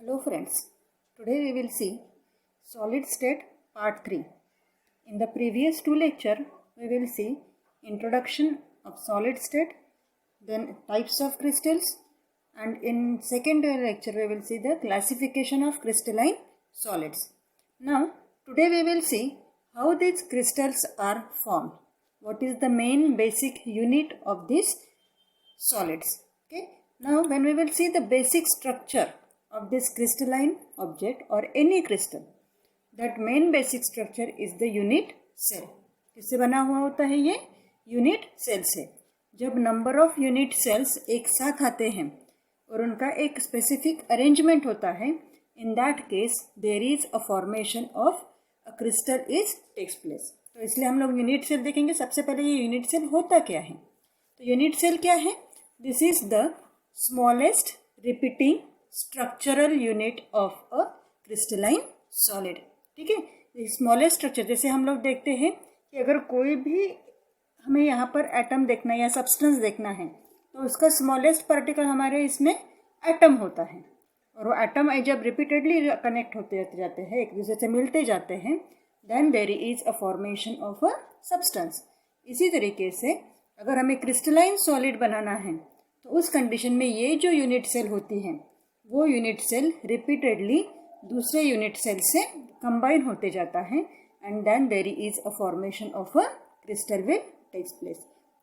Hello friends, today we will see solid state part 3. In the previous two lecture we will see introduction of solid state, then types of crystals, and in second lecture we will see the classification of crystalline solids. Now today we will see how these crystals are formed. What is the main basic unit of these solids? Okay. Now when we will see the basic structure of this crystalline object or any crystal, that main basic structure is the unit cell. किससे बना हुआ होता है ये? Unit cell से. जब number of unit sales एक साथ आते हैं और उनका एक स्पेसिफिक अरेंजमेंट होता है, in that case there is a formation of a crystal is takes place. तो इसलिए हम लोग यूनिट सेल देखेंगे. सबसे पहले ये यूनिट सेल होता क्या है? तो यूनिट सेल क्या है? This is the smallest repeating structural unit of a crystalline solid. ठीक है. स्मॉलेस्ट स्ट्रक्चर, जैसे हम लोग देखते हैं कि अगर कोई भी हमें यहाँ पर एटम देखना है या सब्सटेंस देखना है तो उसका स्मॉलेस्ट पार्टिकल हमारे इसमें एटम होता है. और वो एटम जब रिपीटेडली कनेक्ट होते जाते हैं, एक दूसरे से मिलते जाते हैं, then there is a formation of a substance. इसी तरीके से अगर हमें क्रिस्टलाइन सॉलिड बनाना है तो उस कंडीशन में ये जो यूनिट सेल होती है वो यूनिट सेल रिपीटेडली दूसरे यूनिट सेल से कंबाइन होते जाता है and then there is a formation of a crystal will takes place.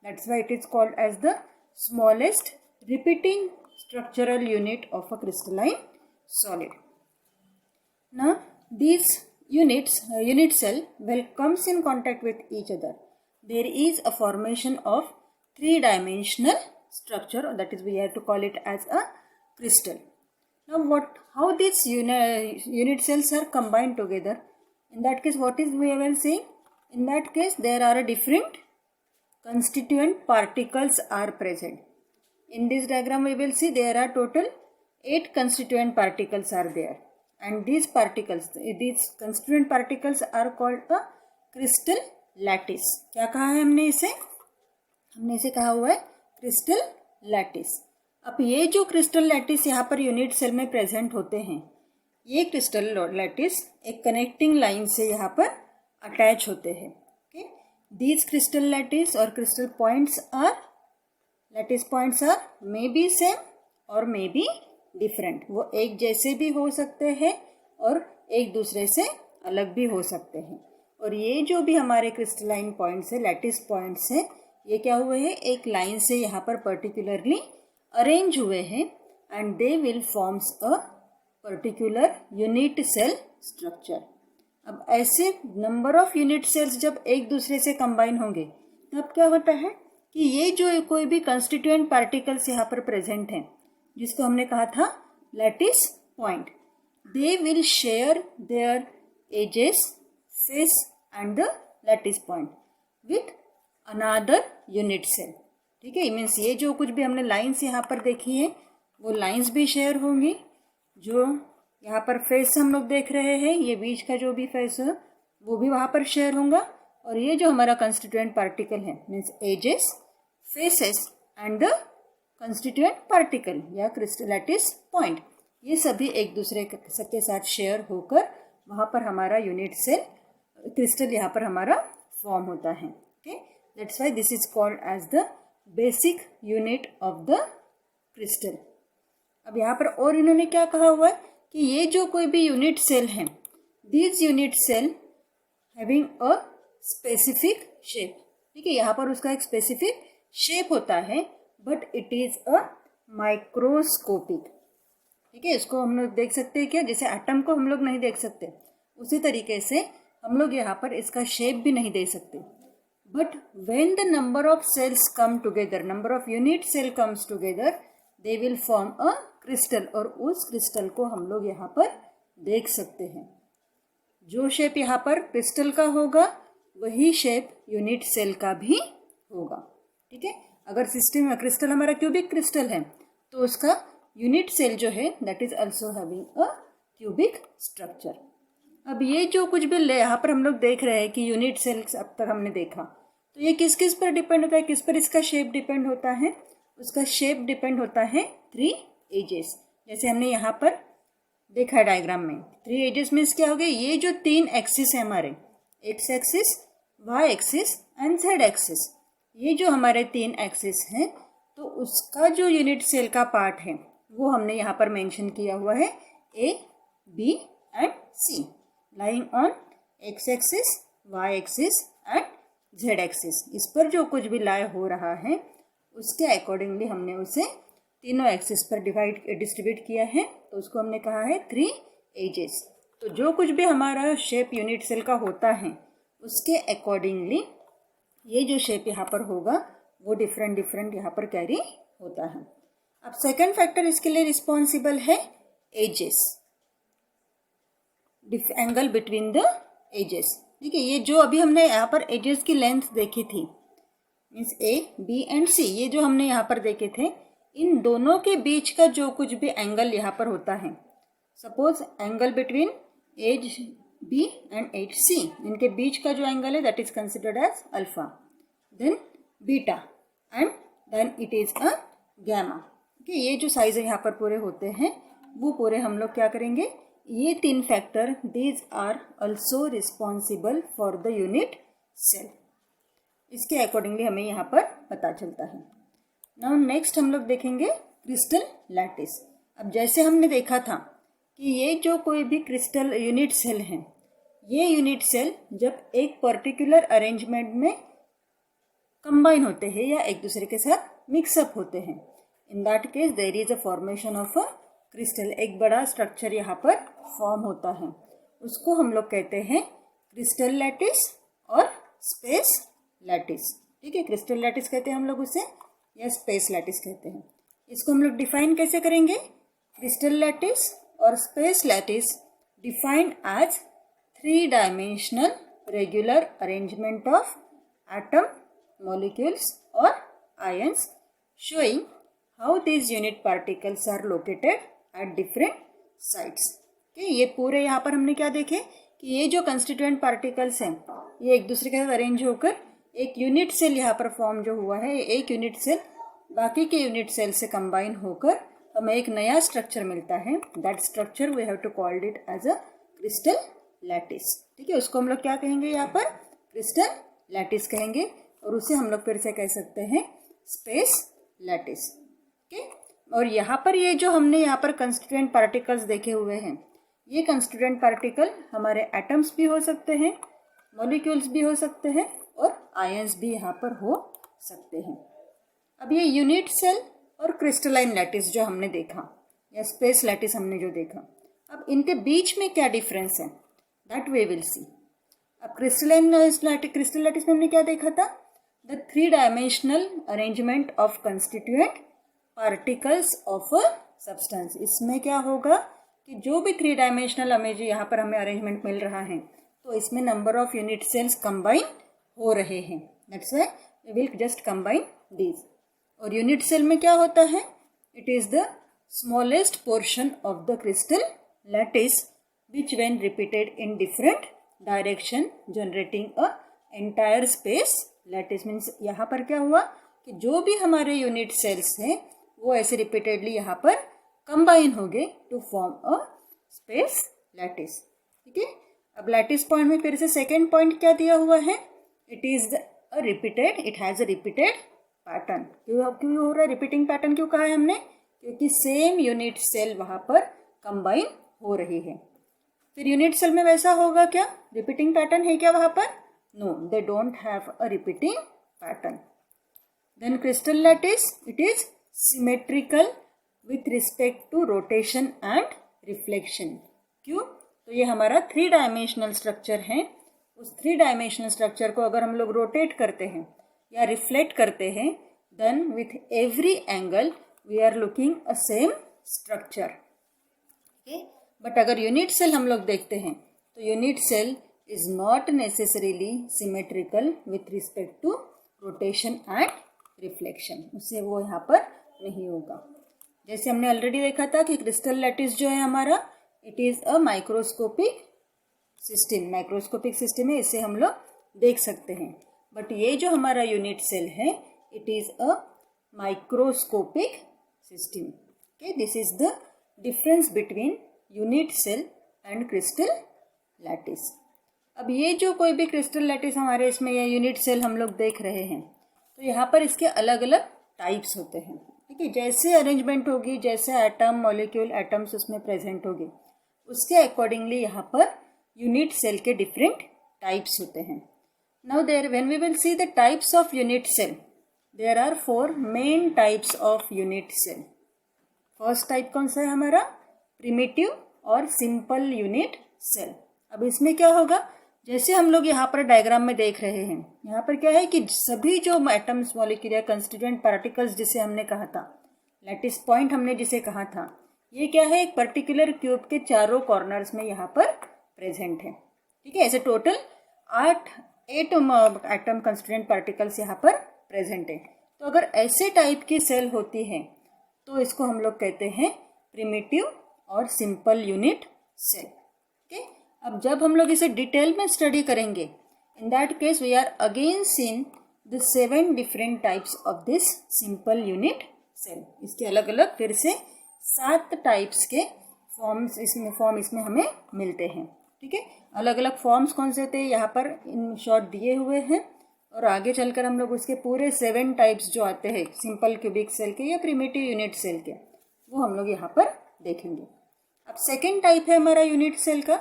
That's why it is called as the smallest repeating structural unit of a crystalline solid. Now these unit cell will comes in contact with each other. There is a formation of three-dimensional structure, that is we have to call it as a crystal. Now how these unit cells are combined together? In that case, what is we will say? In that case, there are different constituent particles are present. In this diagram we will see there are total 8 constituent particles are there, and these constituent particles are called a crystal lattice. क्या कहा है हमने इसे? हमने इसे कहा हुआ है क्रिस्टल लैटिस. अब ये जो क्रिस्टल लैटिस यहाँ पर यूनिट सेल में प्रेजेंट होते हैं, ये क्रिस्टल लैटिस एक कनेक्टिंग लाइन से यहाँ पर अटैच होते हैं. ओके. दीज क्रिस्टल लैटिस और crystal points are lattice points are may be same और मे बी डिफरेंट. वो एक जैसे भी हो सकते हैं और एक दूसरे से अलग भी हो सकते हैं. और ये जो भी हमारे क्रिस्टलाइन पॉइंट्स है, लैटिस पॉइंट्स है, ये क्या हुए हैं? एक लाइन से यहाँ पर पर्टिकुलरली अरेंज हुए हैं and they will forms a particular unit cell structure. अब ऐसे नंबर ऑफ यूनिट सेल्स जब एक दूसरे से कंबाइन होंगे तब क्या होता है कि ये जो कोई भी कंस्टिट्यूएंट पार्टिकल्स यहाँ पर प्रेजेंट हैं, जिसको हमने कहा था lattice point, they will share their edges, face and the lattice point with another unit cell. ठीक है. मीन्स ये जो कुछ भी हमने लाइंस यहाँ पर देखी है वो लाइंस भी शेयर होंगी. जो यहाँ पर फेस हम लोग देख रहे हैं, ये बीच का जो भी फेस है वो भी वहाँ पर शेयर होगा. और ये जो हमारा कंस्टिट्यूएंट पार्टिकल है, means edges, faces and the constituent particle या क्रिस्टल लैटिस पॉइंट, ये सभी एक दूसरे के साथ शेयर होकर वहाँ पर हमारा यूनिट सेल क्रिस्टल यहाँ पर हमारा फॉर्म होता है. Okay. That's why this is called as the basic unit of the crystal. अब यहाँ पर और इन्होंने क्या कहा हुआ है कि ये जो कोई भी यूनिट सेल है, these unit cell having a specific shape. ठीक है. यहाँ पर उसका एक स्पेसिफिक शेप होता है but it is a microscopic. ठीक है. इसको हम लोग देख सकते हैं क्या? जैसे एटम को हम लोग नहीं देख सकते, उसी तरीके से हम लोग यहाँ पर इसका शेप भी नहीं दे सकते. But when the number of cells come together, number of unit cell comes together, they will form a crystal. और उस क्रिस्टल को हम लोग यहाँ पर देख सकते हैं. जो शेप यहाँ पर क्रिस्टल का होगा वही शेप यूनिट सेल का भी होगा. ठीक है. अगर सिस्टम में क्रिस्टल हमारा क्यूबिक क्रिस्टल है तो उसका यूनिट सेल जो है that is also having a cubic structure. अब ये जो कुछ भी यहाँ पर हम लोग देख रहे हैं कि यूनिट सेल्स अब तक हमने देखा, तो ये किस किस पर डिपेंड होता है? किस पर इसका शेप डिपेंड होता है? उसका शेप डिपेंड होता है 3 एजेस. जैसे हमने यहाँ पर देखा है डायग्राम में, 3 एजेस मीन्स क्या हो गया, ये जो 3 एक्सिस है हमारे, X axis, Y axis and Z axis, ये जो हमारे 3 एक्सिस हैं, तो उसका जो यूनिट सेल का पार्ट है वो हमने यहाँ पर मेंशन किया हुआ है A, B and C, lying on X axis, Y axis and Z axis. इस पर जो कुछ भी लाई हो रहा है उसके अकॉर्डिंगली हमने उसे तीनों एक्सिस पर डिस्ट्रीब्यूट किया है, तो उसको हमने कहा है 3 एजेस। तो जो कुछ भी हमारा शेप यूनिट सेल का होता है उसके अकॉर्डिंगली ये जो शेप यहाँ पर होगा वो डिफरेंट डिफरेंट यहाँ पर कैरी होता है। अब सेकंड फैक्टर इसके लिए रिस्पॉन्सिबल है edges, angle between the edges. ठीक है, ये जो अभी हमने यहाँ पर एजेस की लेंथ देखी थी, मीन्स ए, बी एंड सी, ये जो हमने यहाँ पर देखे थे, इन दोनों के बीच का जो कुछ भी एंगल यहाँ पर होता है, suppose angle between edge B and edge C, इनके बीच का जो एंगल है that is considered as alpha, then beta and then it is a gamma. Okay, ये जो साइज यहाँ पर पूरे होते हैं वो पूरे हम लोग क्या करेंगे, ये 3 factor these are also responsible for the unit cell, इसके अकॉर्डिंगली हमें यहाँ पर पता चलता है। नाउ नेक्स्ट हम लोग देखेंगे क्रिस्टल लैटिस। अब जैसे हमने देखा था कि ये जो कोई भी क्रिस्टल यूनिट सेल है, ये यूनिट सेल जब एक पर्टिकुलर अरेंजमेंट में कंबाइन होते हैं या एक दूसरे के साथ मिक्सअप होते हैं, in that case there is a formation of a crystal, एक बड़ा स्ट्रक्चर यहाँ पर फॉर्म होता है, उसको हम लोग कहते हैं क्रिस्टल लैटिस और स्पेस लैटिस। ठीक है, क्रिस्टल लैटिस कहते हैं हम लोग उसे, या स्पेस लैटिस कहते हैं। इसको हम लोग डिफाइन कैसे करेंगे, क्रिस्टल लैटिस और space lattice defined as 3 dimensional regular arrangement of atom, molecules or ions showing how these unit particles are located at different sites। okay, ये पूरे यहाँ पर हमने क्या देखे कि ये जो कंस्टिट्यूएंट पार्टिकल्स हैं ये एक दूसरे के साथ अरेंज होकर एक यूनिट सेल यहाँ पर फॉर्म जो हुआ है, एक यूनिट सेल बाकी के यूनिट सेल से कंबाइन होकर हमें एक नया स्ट्रक्चर मिलता है, that structure we have to called it as a crystal lattice. ठीक है, उसको हम लोग क्या कहेंगे यहाँ पर, क्रिस्टल लैटिस कहेंगे, और उसे हम लोग फिर से कह सकते हैं स्पेस लैटिस। ओके, और यहाँ पर ये जो हमने यहाँ पर कंस्टिट्यूएंट पार्टिकल्स देखे हुए हैं, ये कंस्टिट्यूएंट पार्टिकल हमारे एटम्स भी हो सकते हैं, मॉलिक्यूल्स भी हो सकते हैं और आयंस भी यहाँ पर हो सकते हैं। अब ये यूनिट सेल और क्रिस्टलाइन लैटिस जो हमने देखा या स्पेस लैटिस हमने जो देखा, अब इनके बीच में क्या डिफरेंस है दैट वी विल सी। अब क्रिस्टल लैटिस में हमने क्या देखा था, the 3 dimensional arrangement of constituent particles of a substance. इसमें क्या होगा कि जो भी 3 डायमेंशनल यहाँ पर हमें अरेंजमेंट मिल रहा है तो इसमें number of unit cells combine हो रहे हैं, that's why we will just combine these. और यूनिट सेल में क्या होता है, it is the smallest portion of the crystal lattice which when repeated in different direction generating a entire space lattice। Means यहाँ पर क्या हुआ कि जो भी हमारे यूनिट सेल्स हैं वो ऐसे रिपीटेडली यहाँ पर कंबाइन हो गए to form a space lattice. ठीक है, अब लैटिस पॉइंट में फिर से सेकेंड पॉइंट क्या दिया हुआ है, it is a repeated, it has a repeated pattern. क्यों हो रहा है रिपीटिंग पैटर्न, क्यों कहा है हमने, क्योंकि सेम यूनिट सेल वहाँ पर कंबाइन हो रही है। फिर यूनिट सेल में वैसा होगा क्या, रिपीटिंग पैटर्न है क्या वहाँ पर, no, they don't have a repeating pattern. Then crystal lattice, it is symmetrical with respect to rotation and reflection. क्यों, तो ये हमारा 3 डायमेंशनल स्ट्रक्चर है, उस 3 डायमेंशनल स्ट्रक्चर को अगर हम लोग रोटेट करते हैं या रिफ्लेक्ट करते हैं, then with every angle we are looking a same structure. Okay, but अगर यूनिट सेल हम लोग देखते हैं तो unit cell is not necessarily symmetrical with respect to rotation and reflection, उससे वो यहाँ पर नहीं होगा। जैसे हमने ऑलरेडी देखा था कि क्रिस्टल लैटिस जो है हमारा, it is a microscopic system है, इसे हम लोग देख सकते हैं। बट ये जो हमारा यूनिट सेल है, it is a microscopic system. Okay, this is the difference between unit cell and crystal lattice. अब ये जो कोई भी क्रिस्टल लैटिस हमारे इसमें या यूनिट सेल हम लोग देख रहे हैं, तो यहाँ पर इसके अलग अलग टाइप्स होते हैं। ठीक है, जैसे अरेंजमेंट होगी, जैसे एटम मॉलिक्यूल एटम्स उसमें प्रेजेंट होगी, उसके अकॉर्डिंगली यहाँ पर यूनिट सेल के डिफरेंट टाइप्स होते हैं। Now there when we will see the types of unit cell, there are 4 main types of unit cell. First type कौन सा है हमारा? प्रिमिटिव और सिंपल यूनिट सेल। अब इसमें क्या होगा, जैसे हम लोग यहाँ पर डायग्राम में देख रहे हैं, यहाँ पर क्या है कि सभी जो एटम्स मॉलिक्यूल या कंस्टिट्यूएंट पार्टिकल्स जिसे हमने कहा था, लैटिस पॉइंट हमने जिसे कहा था, ये क्या है, एक पर्टिकुलर क्यूब के चारों कॉर्नर्स में यहाँ पर प्रेजेंट है। ठीक है, ऐसे टोटल 8 एटम कंस्टिट्यूएंट पार्टिकल्स यहाँ पर प्रेजेंट है। तो अगर ऐसे टाइप की सेल होती है तो इसको हम लोग कहते हैं प्रिमिटिव और सिंपल यूनिट सेल। ओके, अब जब हम लोग इसे डिटेल में स्टडी करेंगे, in that case we are again seen the 7 different types of this simple unit cell. इसके अलग अलग फिर से 7 टाइप्स के फॉर्म इसमें हमें मिलते हैं। ठीक है, अलग अलग फॉर्म्स कौन से होते हैं यहाँ पर इन शॉर्ट दिए हुए हैं, और आगे चलकर हम लोग उसके पूरे 7 टाइप्स जो आते हैं सिंपल क्यूबिक सेल के या प्रिमिटिव यूनिट सेल के, वो हम लोग यहाँ पर देखेंगे। अब सेकेंड टाइप है हमारा यूनिट सेल का,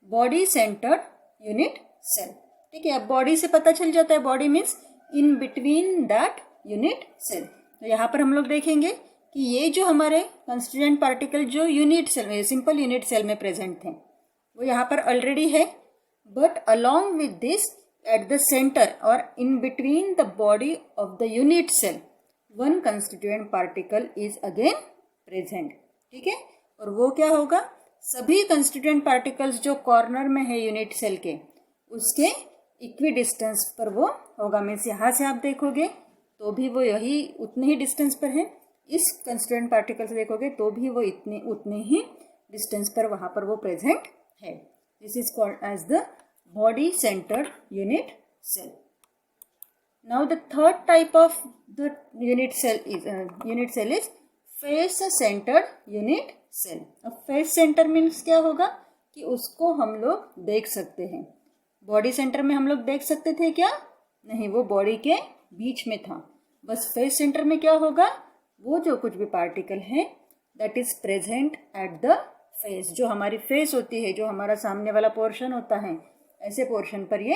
बॉडी सेंटर्ड यूनिट सेल। ठीक है, अब बॉडी से पता चल जाता है, body means in between that unit cell. तो यहाँ पर हम लोग देखेंगे कि ये जो हमारे कंस्टिट्यूएंट पार्टिकल जो यूनिट सेल में, सिंपल यूनिट सेल में प्रेजेंट थे, वो यहाँ पर ऑलरेडी है, but along with this at the centre और in between the body of the unit cell one constituent particle is again present. ठीक है, और वो क्या होगा, सभी कंस्टिट्यूएंट पार्टिकल्स जो कॉर्नर में है यूनिट सेल के, उसके इक्वी डिस्टेंस पर वो होगा। मीन्स यहाँ से आप देखोगे तो भी वो यही उतने ही डिस्टेंस पर है, इस कंस्टिट्यूएंट पार्टिकल से देखोगे तो भी वो उतने ही डिस्टेंस पर वहाँ पर वो प्रेजेंट है। This is called as the body centered unit cell. Now the third type of the unit cell is face centered unit cell. अब face center means क्या होगा कि उसको हम लोग देख सकते हैं। बॉडी सेंटर में हम लोग देख सकते थे क्या? नहीं, वो बॉडी के बीच में था। बस फेस सेंटर में क्या होगा, वो जो कुछ भी पार्टिकल है that is present at the face. जो हमारी फेस होती है, जो हमारा सामने वाला पोर्शन होता है, ऐसे पोर्शन पर ये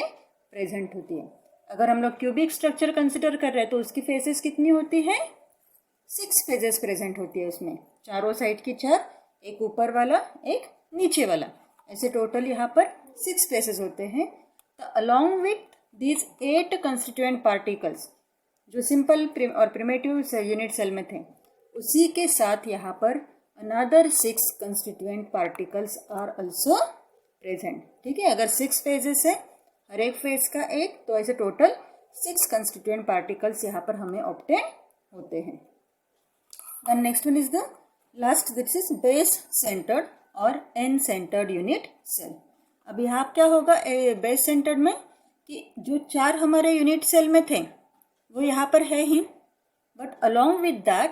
प्रेजेंट होती है। अगर हम लोग क्यूबिक स्ट्रक्चर कंसिडर कर रहे हैं तो उसकी फेसेस कितनी होती है? 6 फेजेस प्रेजेंट होती है उसमें, चारों साइड की 4, एक ऊपर वाला एक नीचे वाला, ऐसे टोटल यहाँ पर 6 फेसेस होते हैं। तो along with these 8 constituent particles जो सिंपल और प्रिमिटिव यूनिट सेल में थे, उसी के साथ यहाँ पर another 6 constituent particles are also present. ठीक है, अगर 6 फेजेस है, हर एक फेज का एक, तो ऐसे टोटल 6 कंस्टिट्यूएंट पार्टिकल्स यहाँ पर हमें ऑब्टेन होते हैं। Then next one is the last, this is base centered और एन सेंटर्ड यूनिट सेल। अब यहाँ क्या होगा बेस सेंटर्ड में कि जो 4 हमारे यूनिट सेल में थे वो यहाँ पर है ही, but along with that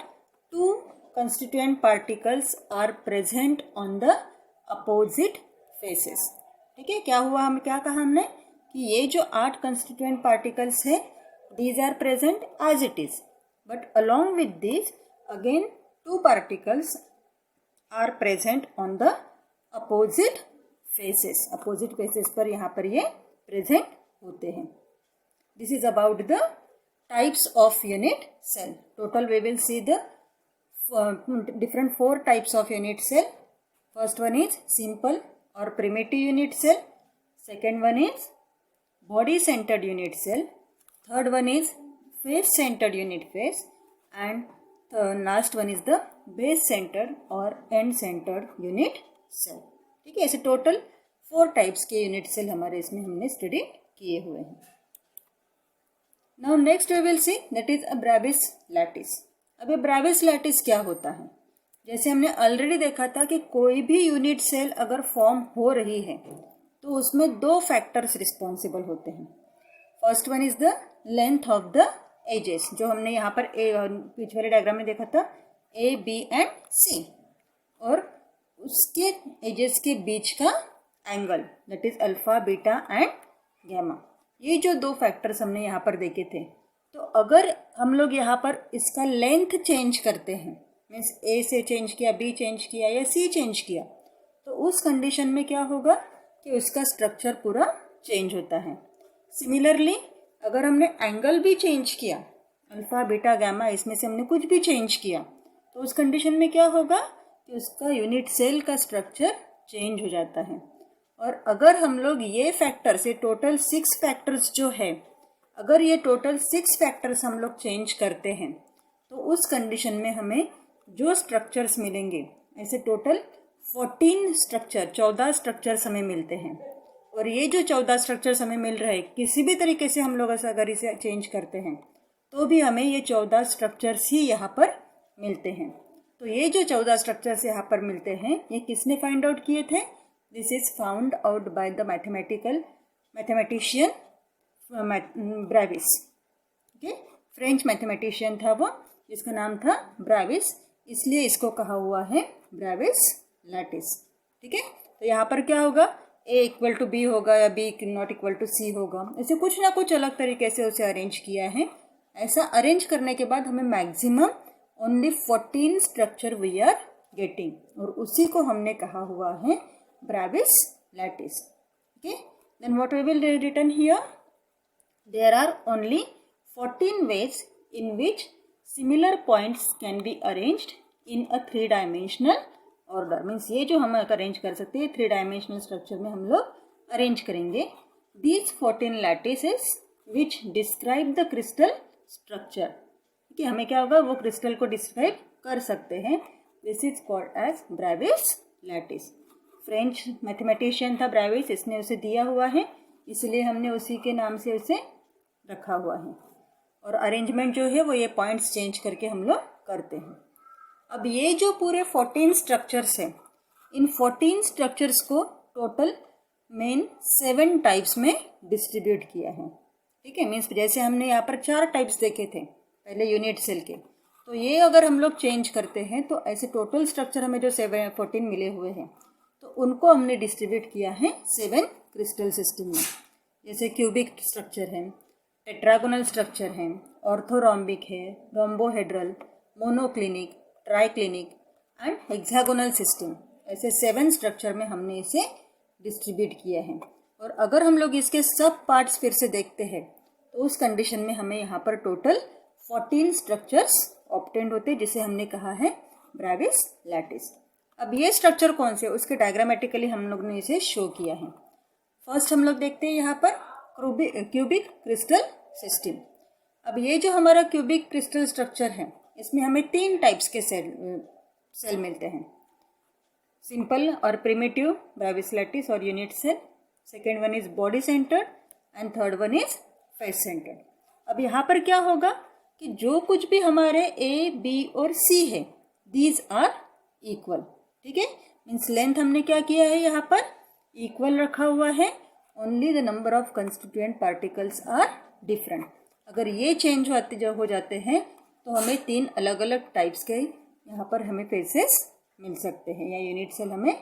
2 constituent particles are present on the opposite faces. ठीक है, क्या हुआ, हम क्या कहा हमने कि ये जो 8 कंस्टिट्यूएंट पार्टिकल्स है, these are present as it is, but along with this again 2 particles are present on the opposite faces. Opposite faces पर यहाँ पर ये प्रेजेंट होते हैं। This is about the types of unit cell. Total we will see the different 4 types of unit cell. First one is simple or primitive unit cell. Second one is body centered unit cell. Third one is face centered unit cell. And the last one is the base centered or end centered unit cell. ठीक है, ऐसे total 4 types के unit cell हमारे इसमें हमने study किए हुए हैं। Now next we will see that is a Bravais lattice. अब ये ब्रेविस लैटिस क्या होता है? जैसे हमने ऑलरेडी देखा था कि कोई भी यूनिट सेल अगर फॉर्म हो रही है तो उसमें 2 फैक्टर्स रिस्पॉन्सिबल होते हैं। First one is the length of the edges, जो हमने यहाँ पर पीछे वाले डायग्राम में देखा था, A, B एंड C। और उसके एजेस के बीच का angle, that is alpha beta and gamma. ये जो दो फैक्टर्स हमने यहाँ पर देखे थे, तो अगर हम लोग यहाँ पर इसका लेंथ चेंज करते हैं, मीन्स ए से चेंज किया, बी चेंज किया या सी चेंज किया, तो उस कंडीशन में क्या होगा कि उसका स्ट्रक्चर पूरा चेंज होता है। सिमिलरली अगर हमने एंगल भी चेंज किया, अल्फा बीटा गैमा इसमें से हमने कुछ भी चेंज किया, तो उस कंडीशन में क्या होगा कि उसका यूनिट सेल का स्ट्रक्चर चेंज हो जाता है। और अगर हम लोग ये फैक्टर्स, ये टोटल 6 फैक्टर्स जो है, अगर ये टोटल 6 फैक्टर्स हम लोग चेंज करते हैं, तो उस कंडीशन में हमें जो स्ट्रक्चर्स मिलेंगे, ऐसे टोटल 14 स्ट्रक्चर्स हमें मिलते हैं। और ये जो 14 स्ट्रक्चर्स हमें मिल रहे हैं, किसी भी तरीके से हम लोग ऐसा अगर इसे चेंज करते हैं तो भी हमें ये 14 स्ट्रक्चर्स ही यहाँ पर मिलते हैं। तो ये जो 14 स्ट्रक्चर्स यहाँ पर मिलते हैं, ये किसने फाइंड आउट किए थे? This is found out by the mathematician Brevis. Okay, French mathematician था वो, जिसका नाम था ब्रेविस, इसलिए इसको कहा हुआ है ब्रेविस लैटिस। ठीक है, तो यहाँ पर क्या होगा, ए इक्वल टू बी होगा या बी नॉट इक्वल टू सी होगा, ऐसे कुछ ना कुछ अलग तरीके से उसे अरेंज किया है। ऐसा अरेंज करने के बाद हमें maximum only 14 structure we are getting, और उसी को हमने कहा हुआ है Bravais lattice. Okay, then what we will written here, there are only 14 ways in which similar points can be arranged in a 3-dimensional order। Means ये जो हम अरेंज कर सकते हैं 3 डायमेंशनल स्ट्रक्चर में हम लोग अरेंज करेंगे। These 14 lattices which describe the crystal structure, कि हमें क्या होगा, वो क्रिस्टल को डिस्क्राइब कर सकते हैं। This is called as Bravais lattice. French mathematician था ब्रेविस, इसने उसे दिया हुआ है, इसलिए हमने उसी के नाम से उसे रखा हुआ है। और अरेंजमेंट जो है वो ये पॉइंट्स चेंज करके हम लोग करते हैं। अब ये जो पूरे 14 स्ट्रक्चर्स हैं, इन 14 स्ट्रक्चर्स को टोटल मेन 7 टाइप्स में डिस्ट्रीब्यूट किया है। ठीक है, मीन्स जैसे हमने यहाँ पर 4 टाइप्स देखे थे पहले यूनिट सेल के, तो ये अगर हम लोग चेंज करते हैं तो ऐसे टोटल स्ट्रक्चर हमें जो 14 मिले हुए हैं, तो उनको हमने डिस्ट्रीब्यूट किया है 7 क्रिस्टल सिस्टम में। जैसे क्यूबिक स्ट्रक्चर है, टेट्रागोनल स्ट्रक्चर है, ऑर्थोरोम्बिक है, rhombohedral, monoclinic, triclinic and hexagonal system, ऐसे 7 स्ट्रक्चर में हमने इसे डिस्ट्रीब्यूट किया है। और अगर हम लोग इसके सब पार्ट्स फिर से देखते हैं, तो उस कंडीशन में हमें यहाँ पर टोटल 14 स्ट्रक्चर्स ऑब्टेन्ड होते हैं, जिसे हमने कहा है ब्रेविस लैटिस। अब ये स्ट्रक्चर कौन से, उसके डायग्रामेटिकली हम लोग ने इसे शो किया है। फर्स्ट हम लोग देखते हैं यहाँ पर क्यूबिक क्रिस्टल सिस्टम। अब ये जो हमारा क्यूबिक क्रिस्टल स्ट्रक्चर है, इसमें हमें 3 टाइप्स के सेल मिलते हैं, सिंपल और प्रिमिटिव ब्रेविस लैटिस और unit cell. Second one is body centered and third one is face centered. अब यहाँ पर क्या होगा कि जो कुछ भी हमारे ए बी और सी है, दीज आर इक्वल। ठीक है, मीन्स लेंथ हमने क्या किया है, यहाँ पर इक्वल रखा हुआ है, only the number of constituent particles are different. अगर ये चेंज हो जाते हैं तो हमें 3 अलग अलग टाइप्स के यहाँ पर हमें फेसेस मिल सकते हैं या यूनिट सेल हमें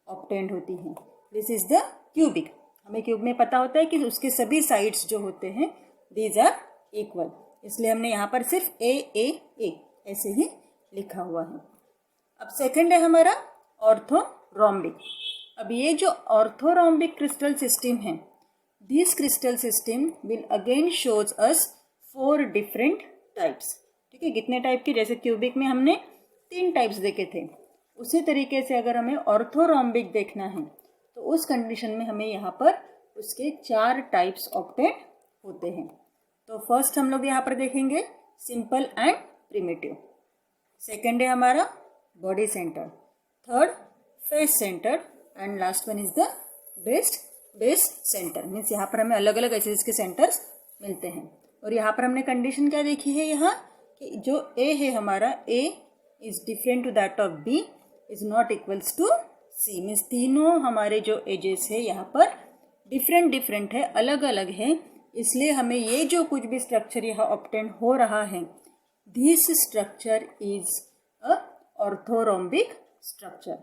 ऑब्टेन्ड होती हैं। This is the cubic. हमें क्यूब में पता होता है कि उसके सभी साइड्स जो होते हैं दीज आर इक्वल, इसलिए हमने यहाँ पर सिर्फ ए ऐसे ही लिखा हुआ है। अब सेकंड है हमारा ऑर्थोरोम्बिक। अब ये जो ऑर्थोरोम्बिक क्रिस्टल सिस्टम है, this crystal system will again shows us 4 different types. ठीक है, कितने टाइप के, जैसे क्यूबिक में हमने 3 टाइप्स देखे थे, उसी तरीके से अगर हमें ऑर्थोरोम्बिक देखना है तो उस कंडीशन में हमें यहाँ पर उसके 4 टाइप्स ऑब्टेन होते हैं। तो फर्स्ट हम लोग यहाँ पर देखेंगे सिंपल एंड प्रिमिटिव, सेकेंड है हमारा body centre, third phase centre and last one is the base centre. Means यहाँ पर हमें अलग अलग ऐसे इसके सेंटर्स मिलते हैं। और यहाँ पर हमने कंडीशन क्या देखी है यहाँ कि जो ए है हमारा, A is different to that of B is not equals to C. Means तीनों हमारे जो एजेस है यहाँ पर डिफरेंट है, अलग अलग है, इसलिए हमें ये जो कुछ भी स्ट्रक्चर यहाँ ऑब्टेन हो रहा है, this structure is a orthorhombic structure.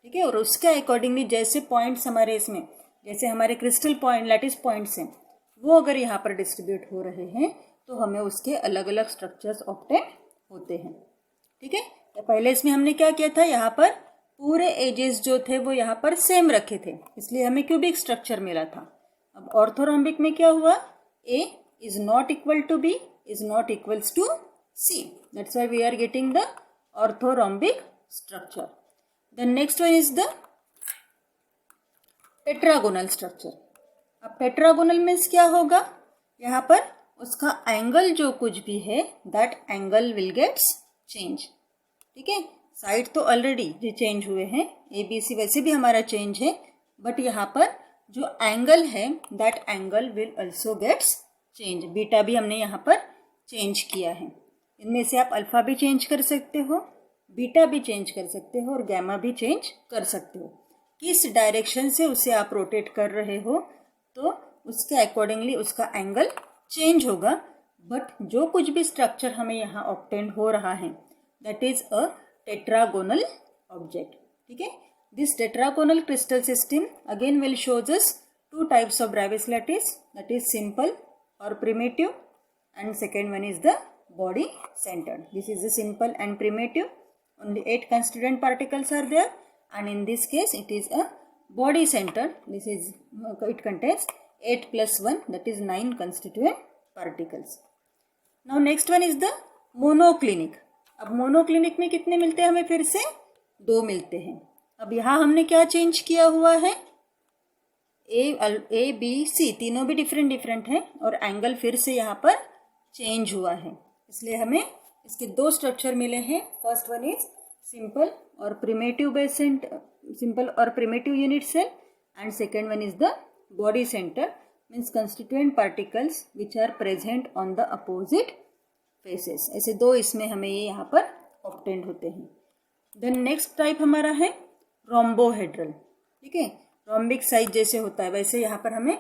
ठीक है। और उसके अकॉर्डिंगली जैसे पॉइंट्स हमारे इसमें, जैसे हमारे क्रिस्टल पॉइंट, लैटिस पॉइंट्स हैं, वो अगर यहाँ पर डिस्ट्रीब्यूट हो रहे हैं तो हमें उसके अलग अलग स्ट्रक्चर्स ऑब्टेन होते हैं। ठीक है। तो पहले इसमें हमने क्या किया था, यहाँ पर पूरे एजेस जो थे वो यहाँ पर सेम रखे थे, इसलिए हमें क्यूबिक स्ट्रक्चर मिला था। अब ऑर्थोरोम्बिक में क्या हुआ, A is not equal to B is not equals to C, that's why we are getting the orthorhombic structure. The next one is the tetragonal structure. अब टेट्रागोनल मीन्स क्या होगा, यहाँ पर उसका एंगल जो कुछ भी है that angle will gets change. ठीक है। साइड तो ऑलरेडी चेंज हुए हैं, ए बी सी वैसे भी हमारा चेंज है, बट यहाँ पर जो एंगल है that angle will also gets change. Beta भी हमने यहाँ पर चेंज किया है। इनमें से आप अल्फा भी चेंज कर सकते हो, बीटा भी चेंज कर सकते हो और गैमा भी चेंज कर सकते हो। किस डायरेक्शन से उसे आप रोटेट कर रहे हो तो उसके अकॉर्डिंगली उसका एंगल चेंज होगा। बट जो कुछ भी स्ट्रक्चर हमें यहाँ ऑब्टेन हो रहा है that is a tetragonal object. ठीक है। This tetragonal crystal system again will shows us two types of Bravais lattice, that is simple और primitive, and second one is the body centered. This is the simple and primitive. Only 8 constituent particles are there, and in this case it is a body centered. This is it contains 8 plus 1, that is 9 constituent particles. Now next one is the monoclinic. अब monoclinic में कितने मिलते हैं हमें, फिर से 2 मिलते हैं। अब यहाँ हमने क्या चेंज किया हुआ है, ए बी सी तीनों भी डिफरेंट हैं और एंगल फिर से यहाँ पर चेंज हुआ है, इसलिए हमें इसके 2 स्ट्रक्चर मिले हैं। फर्स्ट वन इज सिंपल और primitive unit cell, and second one is the body center, means constituent particles which are present on the opposite faces. ऐसे 2 इसमें हमें ये यहाँ पर ऑब्टेन्ड होते हैं। देन नेक्स्ट टाइप हमारा है रोम्बोहेड्रल। ठीक है। रोम्बिक साइज जैसे होता है वैसे यहाँ पर हमें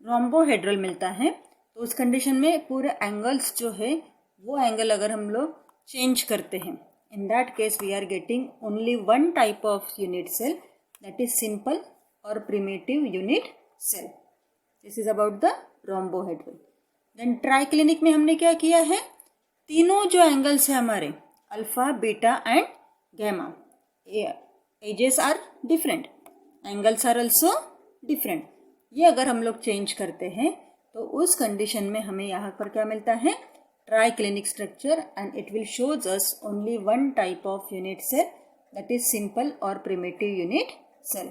रोम्बोहेड्रल मिलता है। तो उस कंडीशन में पूरे एंगल्स जो है वो एंगल अगर हम लोग चेंज करते हैं, in that case we are getting only 1 type of unit cell, that is simple और primitive unit cell. This is about the rhombohedral. Then triclinic में हमने क्या किया है, तीनों जो एंगल्स है हमारे alpha, beta and gamma, edges are different, angles are also different. ये अगर हम लोग चेंज करते हैं तो उस कंडीशन में हमें यहाँ पर क्या मिलता है, triclinic structure, and it will shows us only 1 type of unit cell, that is simple और primitive unit cell.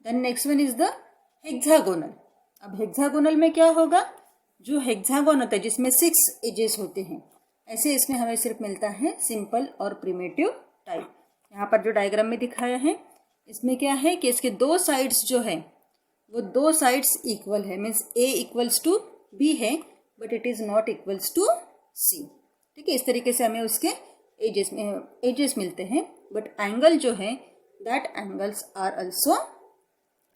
Then next one is the hexagonal. अब हेक्सागोनल में क्या होगा, जो हेक्सागोन होता है जिसमें 6 एजेस होते हैं, ऐसे इसमें हमें सिर्फ मिलता है सिंपल और प्रिमिटिव टाइप। यहाँ पर जो डायग्राम में दिखाया है इसमें क्या है कि इसके 2 साइड्स जो है वो 2 साइड्स इक्वल है, means A equals to B है but it is not equals to C. ठीक है। इस तरीके से हमें उसके एजेस मिलते हैं, बट एंगल जो है that angles are also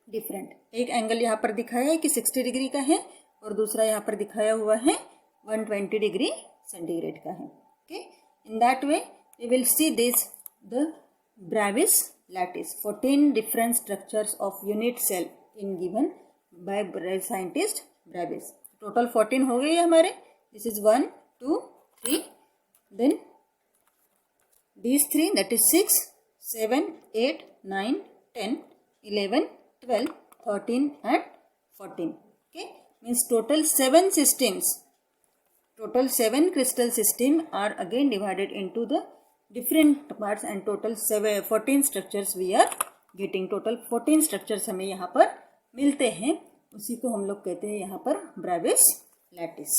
different. एक एंगल यहाँ पर दिखाया है कि 60 डिग्री का है और दूसरा यहाँ पर दिखाया हुआ है 120 डिग्री सेंटीग्रेड का है। Okay. In that way we will see this the Bravais lattice, 14 different structures of unit cell in given by scientist Bravais. Total 14 हो गए हमारे। This is 1 2 3, then these 3 that is 6 7 8 9 10 11 12 13 and 14. Okay, means total 7 systems, total 7 crystal system are again divided into the different parts, and total 14 structures we are getting. total 14 structures हमें यहाँ पर मिलते हैं, उसी को हम लोग कहते हैं यहाँ पर ब्रेविस लैटिस।